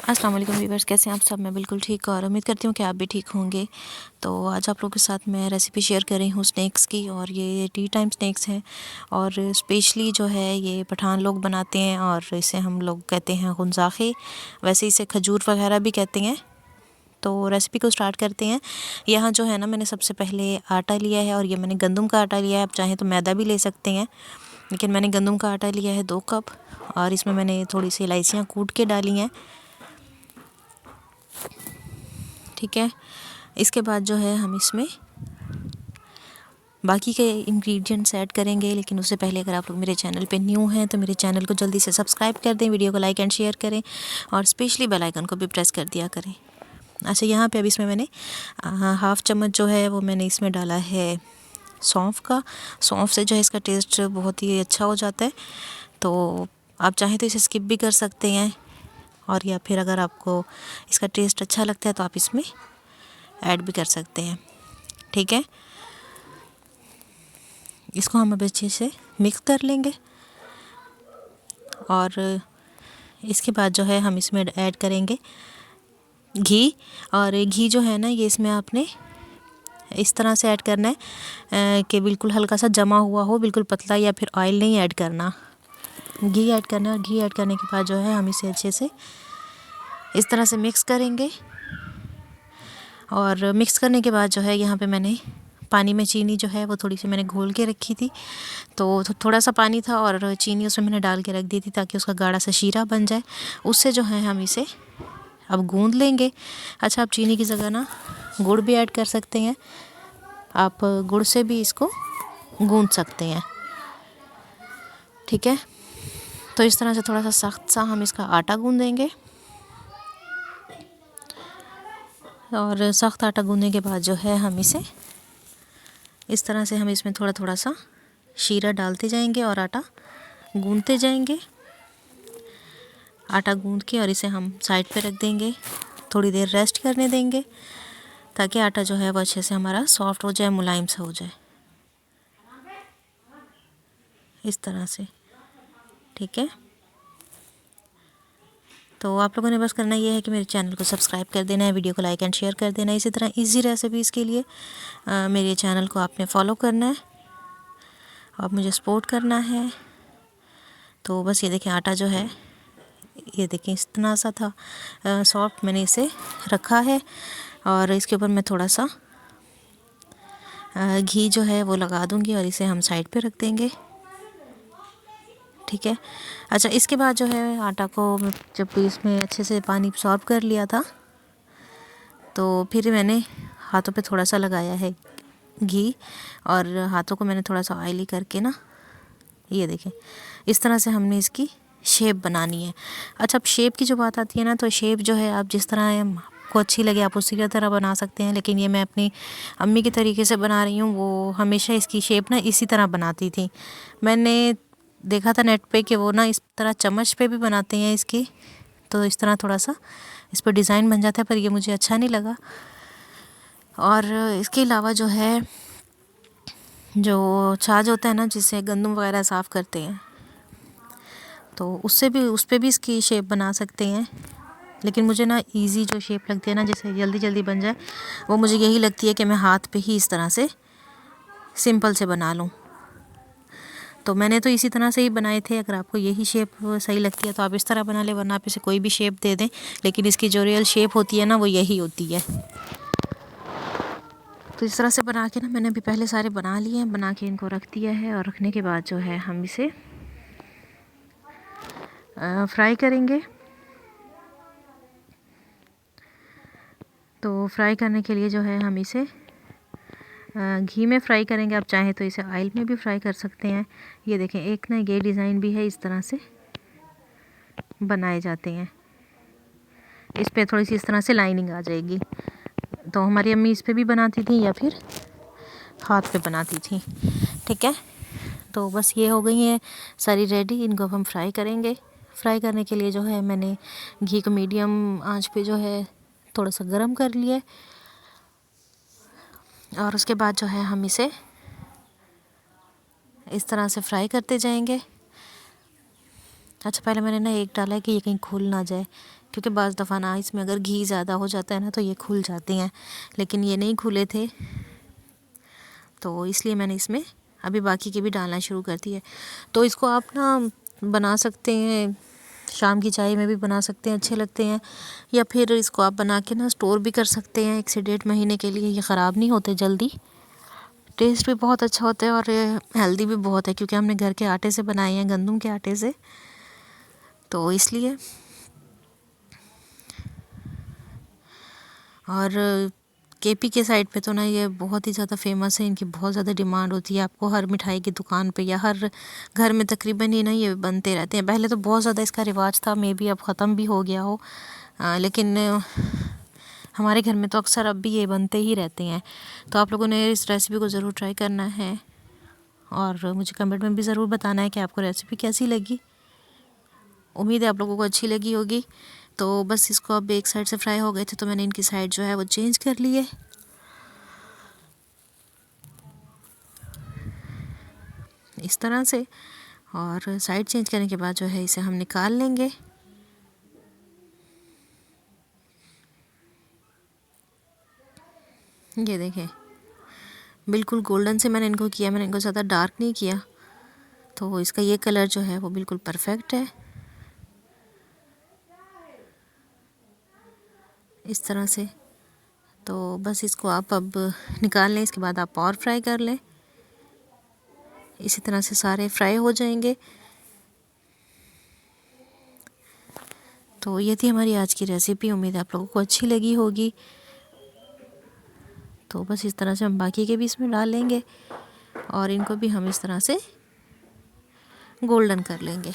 अस्सलाम वालेकुम व्यूअर्स, कैसे हैं आप सब। मैं बिल्कुल ठीक और उम्मीद करती हूँ कि आप भी ठीक होंगे। तो आज आप लोगों के साथ मैं रेसिपी शेयर कर रही हूँ स्नैक्स की, और ये टी टाइम स्नैक्स हैं और स्पेशली जो है ये पठान लोग बनाते हैं और इसे हम लोग कहते हैं गुंजाखे, वैसे इसे खजूर वगैरह भी कहते हैं। तो रेसिपी को स्टार्ट करते हैं। यहाँ जो है ना, मैंने सबसे पहले आटा लिया है और ये मैंने गंदम का आटा लिया है। आप चाहें तो मैदा भी ले सकते हैं, लेकिन मैंने गंदम का आटा लिया है 2 कप, और इसमें मैंने थोड़ी सी इलायचियाँ कूट के डाली हैं। ठीक है, इसके बाद जो है हम इसमें बाकी के इंग्रेडिएंट्स ऐड करेंगे, लेकिन उससे पहले अगर आप लोग मेरे चैनल पे न्यू हैं तो मेरे चैनल को जल्दी से सब्सक्राइब कर दें, वीडियो को लाइक एंड शेयर करें और स्पेशली बेल आइकन को भी प्रेस कर दिया करें। अच्छा, यहाँ पे अब इसमें मैंने हाफ़ चम्मच जो है वो मैंने इसमें डाला है सौंफ का। सौंफ से जो है इसका टेस्ट बहुत ही अच्छा हो जाता है, तो आप चाहें तो इसे स्किप भी कर सकते हैं, और या फिर अगर आपको इसका टेस्ट अच्छा लगता है तो आप इसमें ऐड भी कर सकते हैं। ठीक है, इसको हम अब अच्छे से मिक्स कर लेंगे, और इसके बाद जो है हम इसमें ऐड करेंगे घी। और घी जो है ना, ये इसमें आपने इस तरह से ऐड करना है कि बिल्कुल हल्का सा जमा हुआ हो, बिल्कुल पतला, या फिर ऑयल नहीं ऐड करना, घी ऐड करना है। और घी ऐड करने के बाद जो है हम इसे अच्छे से इस तरह से मिक्स करेंगे। और मिक्स करने के बाद जो है यहाँ पे मैंने पानी में चीनी जो है वो थोड़ी सी मैंने घोल के रखी थी, तो थोड़ा सा पानी था और चीनी उसमें मैंने डाल के रख दी थी ताकि उसका गाढ़ा सा शीरा बन जाए। उससे जो है हम इसे अब गूंद लेंगे। अच्छा, आप चीनी की जगह ना गुड़ भी ऐड कर सकते हैं, आप गुड़ से भी इसको गूंद सकते हैं। ठीक है, तो इस तरह से थोड़ा सा सख्त सा हम इसका आटा गूंदेंगे, और सख्त आटा गूंदने के बाद जो है हम इसे इस तरह से हम इसमें थोड़ा थोड़ा सा शीरा डालते जाएंगे और आटा गूंदते जाएंगे। आटा गूंद के और इसे हम साइड पे रख देंगे, थोड़ी देर रेस्ट करने देंगे ताकि आटा जो है वो अच्छे से हमारा सॉफ्ट हो जाए, मुलायम सा हो जाए, इस तरह से। ठीक है, तो आप लोगों ने बस करना ये है कि मेरे चैनल को सब्सक्राइब कर देना है, वीडियो को लाइक एंड शेयर कर देना है। इसी तरह इजी रेसिपीज़ के लिए मेरे चैनल को आपने फॉलो करना है और मुझे सपोर्ट करना है। तो बस ये देखें, आटा जो है ये देखें इतना सा था सॉफ्ट, मैंने इसे रखा है और इसके ऊपर मैं थोड़ा सा घी जो है वो लगा दूंगी और इसे हम साइड पे रख देंगे। ठीक है, अच्छा, इसके बाद जो है आटा को जब इसमें अच्छे से पानी सॉर्ब कर लिया था, तो फिर मैंने हाथों पे थोड़ा सा लगाया है घी, और हाथों को मैंने थोड़ा सा ऑयली करके ना, ये देखें इस तरह से हमने इसकी शेप बनानी है। अच्छा, अब शेप की जो बात आती है ना, तो शेप जो है आप जिस तरह आपको अच्छी लगे आप उसी की तरह बना सकते हैं, लेकिन ये मैं अपनी अम्मी के तरीके से बना रही हूँ। वो हमेशा इसकी शेप ना इसी तरह बनाती थी। मैंने देखा था नेट पे कि वो ना इस तरह चम्मच पे भी बनाते हैं इसकी, तो इस तरह थोड़ा सा इस पर डिज़ाइन बन जाता है, पर ये मुझे अच्छा नहीं लगा। और इसके अलावा जो है जो छाछ होता है ना, जिससे गंदम वगैरह साफ़ करते हैं, तो उससे भी उस पर भी इसकी शेप बना सकते हैं, लेकिन मुझे ना इजी जो शेप लगती है ना, जैसे जल्दी जल्दी बन जाए, वो मुझे यही लगती है कि मैं हाथ पे ही इस तरह से सिंपल से बना लूँ। तो मैंने तो इसी तरह से ही बनाए थे। अगर आपको यही शेप सही लगती है तो आप इस तरह बना लें, वरना आप इसे कोई भी शेप दे दें, लेकिन इसकी जो रियल शेप होती है ना वो यही होती है। तो इस तरह से बना के ना मैंने अभी पहले सारे बना लिए हैं, बना के इनको रख दिया है, और रखने के बाद जो है हम इसे फ्राई करेंगे। तो फ्राई करने के लिए जो है हम इसे घी में फ्राई करेंगे, आप चाहें तो इसे ऑयल में भी फ्राई कर सकते हैं। ये देखें, एक ना ये डिज़ाइन भी है, इस तरह से बनाए जाते हैं। इस पे थोड़ी सी इस तरह से लाइनिंग आ जाएगी। तो हमारी अम्मी इस पे भी बनाती थी या फिर हाथ पे बनाती थी। ठीक है, तो बस ये हो गई हैं सारी रेडी। इनको हम फ्राई करेंगे। फ्राई करने के लिए जो है मैंने घी को मीडियम आंच पे जो है थोड़ा सा गर्म कर लिया, और उसके बाद जो है हम इसे इस तरह से फ्राई करते जाएंगे। अच्छा, पहले मैंने ना एक डाला है कि ये कहीं खुल ना जाए, क्योंकि बाज़ दफ़ा ना इसमें अगर घी ज़्यादा हो जाता है ना तो ये खुल जाती हैं, लेकिन ये नहीं खुले थे, तो इसलिए मैंने इसमें अभी बाकी के भी डालना शुरू कर दिया। तो इसको आप ना बना सकते हैं, शाम की चाय में भी बना सकते हैं, अच्छे लगते हैं, या फिर इसको आप बना के ना स्टोर भी कर सकते हैं 1 से 1.5 महीने के लिए। ये ख़राब नहीं होते जल्दी, टेस्ट भी बहुत अच्छा होता है और हेल्दी भी बहुत है, क्योंकि हमने घर के आटे से बनाए हैं, गंदम के आटे से, तो इसलिए। और केपी के साइड पे तो ना ये बहुत ही ज़्यादा फेमस है, इनकी बहुत ज़्यादा डिमांड होती है। आपको हर मिठाई की दुकान पे या हर घर में तकरीबन ही ना ये बनते रहते हैं। पहले तो बहुत ज़्यादा इसका रिवाज था, मे बी अब ख़त्म भी हो गया हो, लेकिन हमारे घर में तो अक्सर अब भी ये बनते ही रहते हैं। तो आप लोगों ने इस रेसिपी को ज़रूर ट्राई करना है और मुझे कमेंट में भी ज़रूर बताना है कि आपको रेसिपी कैसी लगी। उम्मीद है आप लोगों को अच्छी लगी होगी। तो बस इसको अब एक साइड से फ्राई हो गए थे तो मैंने इनकी साइड जो है वो चेंज कर ली है, इस तरह से। और साइड चेंज करने के बाद जो है इसे हम निकाल लेंगे। ये देखें, बिल्कुल गोल्डन से मैंने इनको किया, मैंने इनको ज़्यादा डार्क नहीं किया, तो इसका ये कलर जो है वो बिल्कुल परफेक्ट है, इस तरह से। तो बस इसको आप अब निकाल लें, इसके बाद आप और फ्राई कर लें, इसी तरह से सारे फ्राई हो जाएंगे। तो ये थी हमारी आज की रेसिपी, उम्मीद है आप लोगों को अच्छी लगी होगी। तो बस इस तरह से हम बाकी के भी इसमें डाल लेंगे और इनको भी हम इस तरह से गोल्डन कर लेंगे।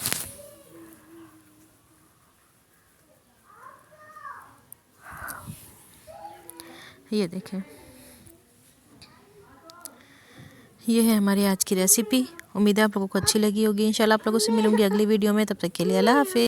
ये देखें, ये है हमारी आज की रेसिपी। उम्मीद है आप लोगों को अच्छी लगी होगी। इंशाल्लाह आप लोगों से मिलूंगी अगली वीडियो में, तब तक के लिए अल्लाह हाफ़िज़।